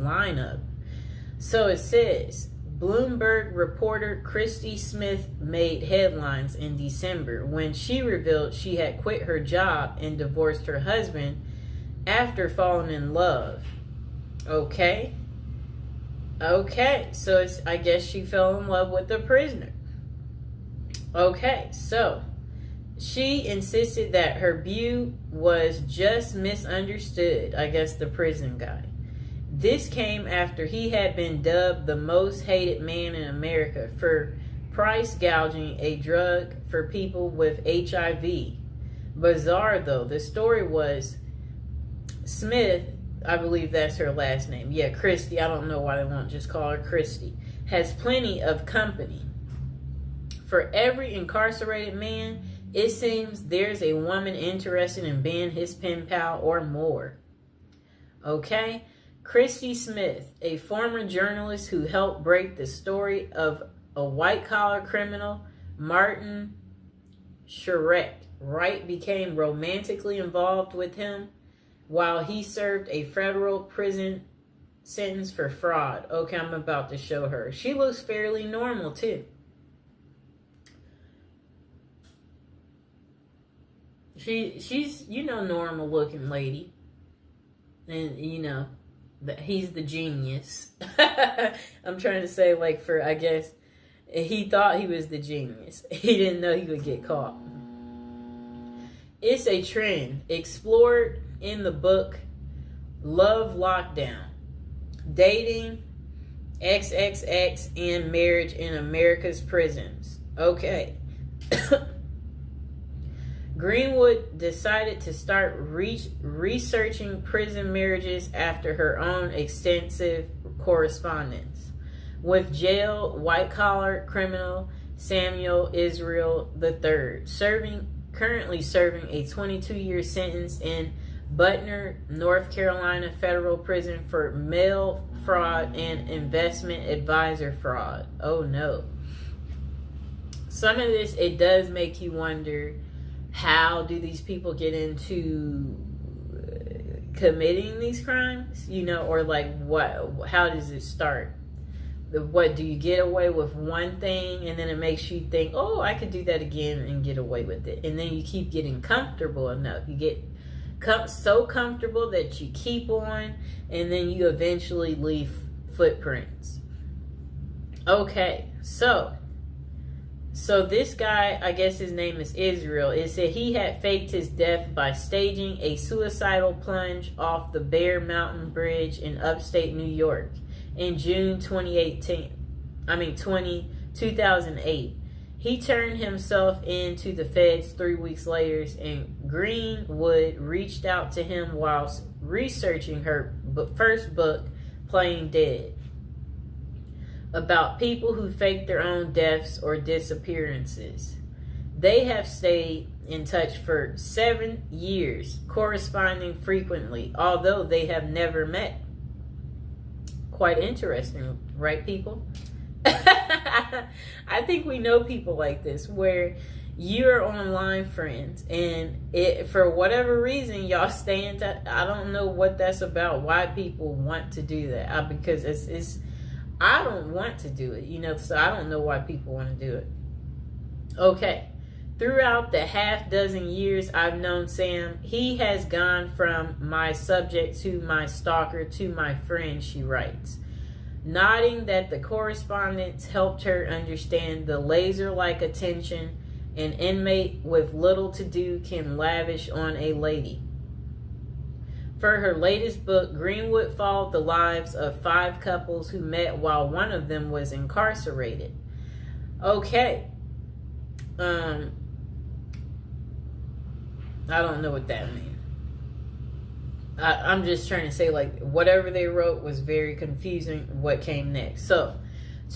lineup. So it says, Bloomberg reporter Christy Smith made headlines in December when she revealed she had quit her job and divorced her husband after falling in love. Okay, so I guess she fell in love with the prisoner. Okay, so she insisted that her view was just misunderstood, I guess the prison guy. This came after he had been dubbed the most hated man in America for price gouging a drug for people with HIV. Bizarre though, the story was Smith, I believe that's her last name. Yeah, Christy, I don't know why they won't just call her Christy, has plenty of company. For every incarcerated man, it seems there's a woman interested in being his pen pal or more. Okay? Christy Smith, a former journalist who helped break the story of a white-collar criminal, Martin Shkreli, Wright became romantically involved with him while he served a federal prison sentence for fraud. Okay, I'm about to show her. She looks fairly normal, too. She's, normal looking lady. And, he's the genius. I'm trying to say, I guess, he thought he was the genius. He didn't know he would get caught. It's a trend explored in the book Love Lockdown, Dating, XXX, and Marriage in America's Prisons. Okay. Greenwood decided to start researching prison marriages after her own extensive correspondence with jail white-collar criminal Samuel Israel III, currently serving a 22-year sentence in Butner, North Carolina federal prison for mail fraud and investment advisor fraud. Oh no. Some of this, it does make you wonder, how do these people get into committing these crimes? Or what? How does it start? What, do you get away with one thing and then it makes you think, oh, I could do that again and get away with it. And then you keep getting comfortable enough. You get so comfortable that you keep on, and then you eventually leave footprints. Okay, so this guy, I guess his name is Israel, it said he had faked his death by staging a suicidal plunge off the Bear Mountain Bridge in upstate New York in June 2008. He turned himself in to the feds 3 weeks later, and Greenwood reached out to him whilst researching her first book, Playing Dead, about people who fake their own deaths or disappearances. They have stayed in touch for 7 years, corresponding frequently, although they have never met. Quite interesting, right, people? I think we know people like this, where you're online friends, and for whatever reason, y'all stay in touch. I don't know what that's about, why people want to do that. Because it's I don't want to do it, so I don't know why people want to do it. Okay. Throughout the half dozen years I've known Sam, he has gone from my subject to my stalker to my friend, she writes, nodding that the correspondence helped her understand the laser-like attention an inmate with little to do can lavish on a lady. For her latest book, Greenwood followed the lives of 5 couples who met while one of them was incarcerated. Okay. I don't know what that means. I'm just trying to say, whatever they wrote was very confusing what came next. So,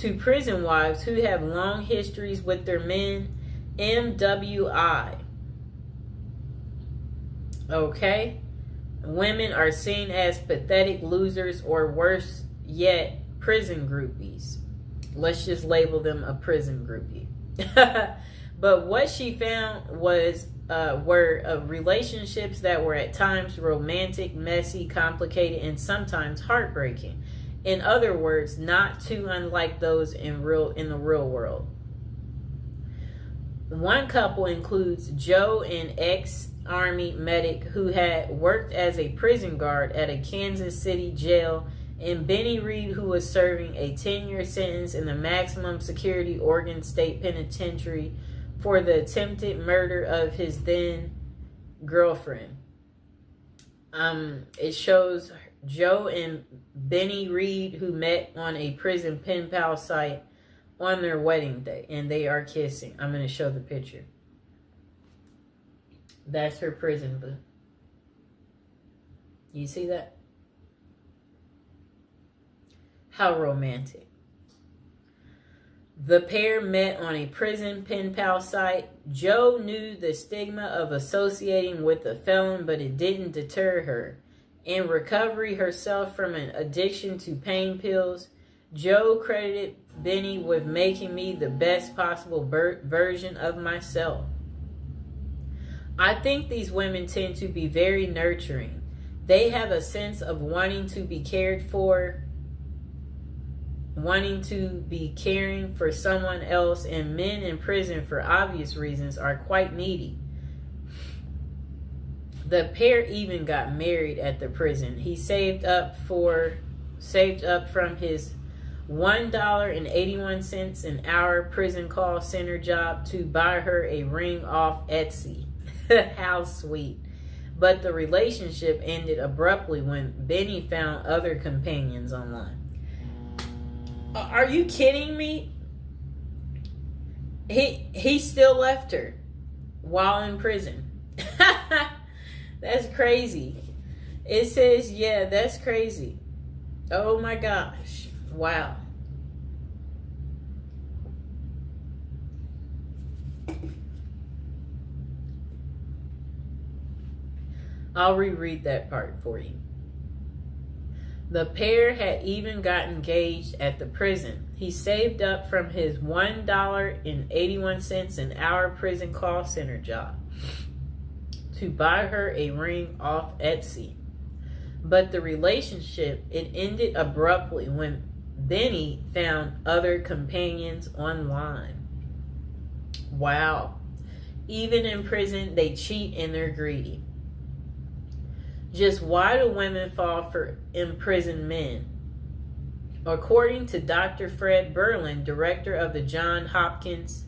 to prison wives who have long histories with their men, MWI. Okay? Women are seen as pathetic losers, or worse yet, prison groupies. Let's just label them a prison groupie. But what she found was were relationships that were at times romantic, messy, complicated, and sometimes heartbreaking. In other words, not too unlike those in the real world. One couple includes Joe, an ex-Army medic who had worked as a prison guard at a Kansas City jail, and Benny Reed, who was serving a 10-year sentence in the maximum security Oregon State Penitentiary for the attempted murder of his then girlfriend. It shows Joe and Benny Reed, who met on a prison pen pal site, on their wedding day, and they are kissing. I'm going to show the picture. That's her prison boo. You see that? How romantic. The pair met on a prison pen pal site. Joe knew the stigma of associating with a felon, but it didn't deter her. In recovery herself from an addiction to pain pills, Joe credited Benny with making me the best possible version of myself. I think these women tend to be very nurturing. They have a sense of wanting to be cared for, wanting to be caring for someone else, and men in prison, for obvious reasons, are quite needy. The pair even got married at the prison. He saved up from his $1.81 an hour prison call center job to buy her a ring off Etsy. How sweet. But the relationship ended abruptly when Benny found other companions online. Are you kidding me? He still left her while in prison. That's crazy. It says, yeah, that's crazy. Oh my gosh. Wow. I'll reread that part for you. The pair had even got engaged at the prison. He saved up from his $1.81 an hour prison call center job to buy her a ring off Etsy. But the relationship, it ended abruptly when Benny found other companions online. Wow. Even in prison, they cheat and they're greedy. Just why do women fall for imprisoned men? According to Dr. Fred Berlin, director of the Johns Hopkins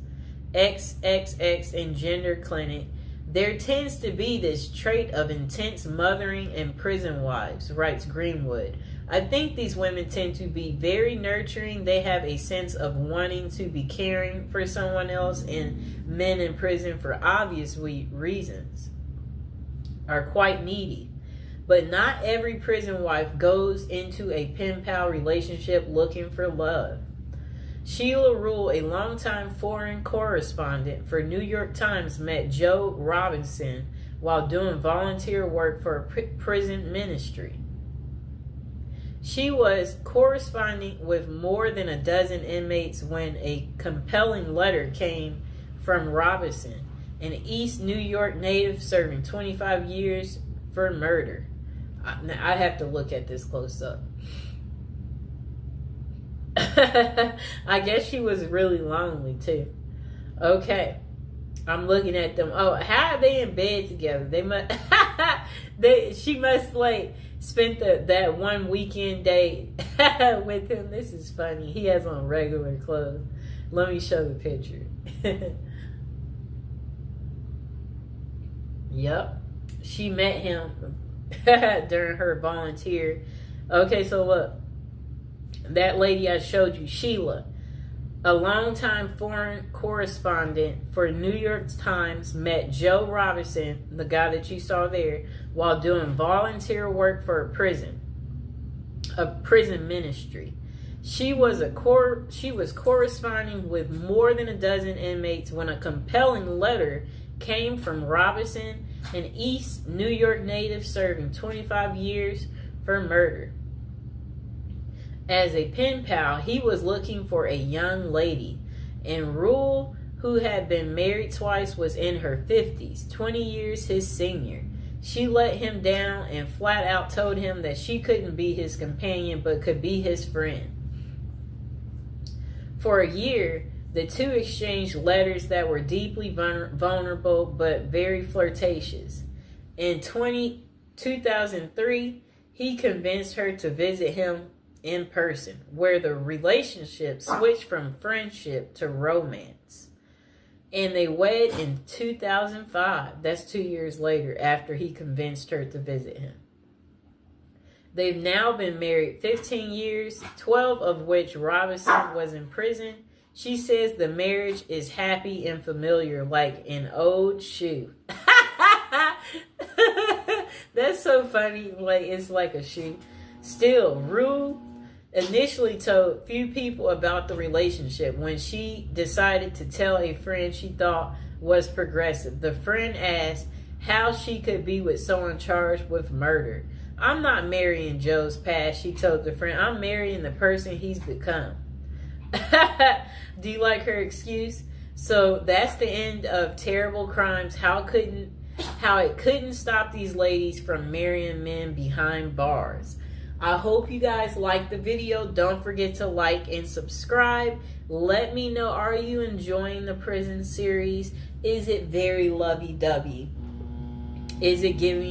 XXX and Gender Clinic, there tends to be this trait of intense mothering in prison wives, writes Greenwood. I think these women tend to be very nurturing. They have a sense of wanting to be caring for someone else, and men in prison, for obvious reasons, are quite needy. But not every prison wife goes into a pen pal relationship looking for love. Sheila Rule, a longtime foreign correspondent for New York Times, met Joe Robinson while doing volunteer work for a prison ministry. She was corresponding with more than a dozen inmates when a compelling letter came from Robinson, an East New York native serving 25 years for murder. Now, I have to look at this close up. I guess she was really lonely too. Okay, I'm looking at them. Oh, how are they in bed together? They must. She must spent that one weekend day with him. This is funny. He has on regular clothes. Let me show the picture. Yep, she met him during her volunteer. Okay, so look, that lady I showed you, Sheila, a longtime foreign correspondent for New York Times, met Joe Robinson, the guy that you saw there, while doing volunteer work for a prison ministry. She was corresponding with more than a dozen inmates when a compelling letter came from Robinson, an East New York native serving 25 years for murder. As a pen pal, he was looking for a young lady, and Rule who had been married twice, was in her 50s, 20 years his senior. She let him down and flat out told him that she couldn't be his companion but could be his friend. For a year, the two exchanged letters that were deeply vulnerable but very flirtatious. In 2003, he convinced her to visit him in person, where the relationship switched from friendship to romance. And they wed in 2005. That's 2 years later, after he convinced her to visit him. They've now been married 15 years, 12 of which Robinson was in prison. She says the marriage is happy and familiar, like an old shoe. That's so funny. Like, it's like a shoe. Still, Rue initially told few people about the relationship. When she decided to tell a friend she thought was progressive, the friend asked how she could be with someone charged with murder. I'm not marrying Joe's past, she told the friend. I'm marrying the person he's become. Do you like her excuse? So that's the end of Terrible Crimes. How it couldn't stop these ladies from marrying men behind bars. I hope you guys liked the video. Don't forget to like and subscribe. Let me know, are you enjoying the prison series? Is it very lovey-dovey? Is it giving